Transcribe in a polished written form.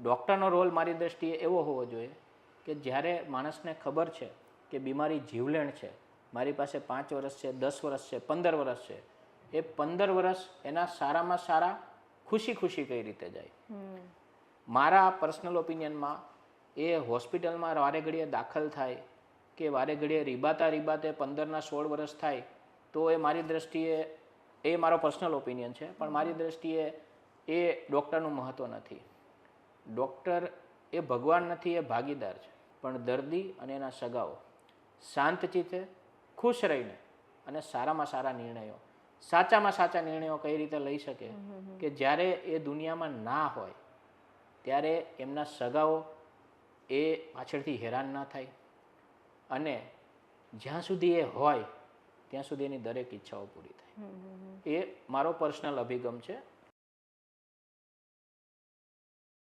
ડૉક્ટરનો role મારી દ્રષ્ટિએ એવો હોવો જોઈએ કે જ્યારે માણસને ખબર છે કે બીમારી જીવલેણ છે, મારી પાસે 5 વર્ષ છે, 10 વર્ષ છે, 15 વર્ષ છે, એ 15 વર્ષ એના સારામાં સારા ખુશી ખુશી કઈ રીતે જાય. મારા પર્સનલ ઓપિનિયનમાં એ હોસ્પિટલમાં વારે ઘડીએ દાખલ થાય કે વારે ઘડીએ રીબાતે 15ના 16 વર્ષ થાય તો એ મારી દ્રષ્ટિએ, એ મારો પર્સનલ ઓપિનિયન છે, પણ મારી દ્રષ્ટિએ એ ડૉક્ટરનું મહત્ત્વ નથી. ડૉક્ટર એ ભગવાન નથી, એ ભાગીદાર છે. પણ દર્દી અને એના સગાઓ શાંતચિત્તે ખુશ રહીને અને સારામાં સારા નિર્ણયો, સાચામાં સાચા નિર્ણયો કઈ રીતે લઈ શકે કે જ્યારે એ દુનિયામાં ના હોય ત્યારે એમના સગાઓ એ પાછળથી હેરાન ના થાય, અને જ્યાં સુધી એ હોય ત્યાં સુધી એની દરેક ઈચ્છાઓ પૂરી થાય. એ મારો પર્સનલ અભિગમ છે.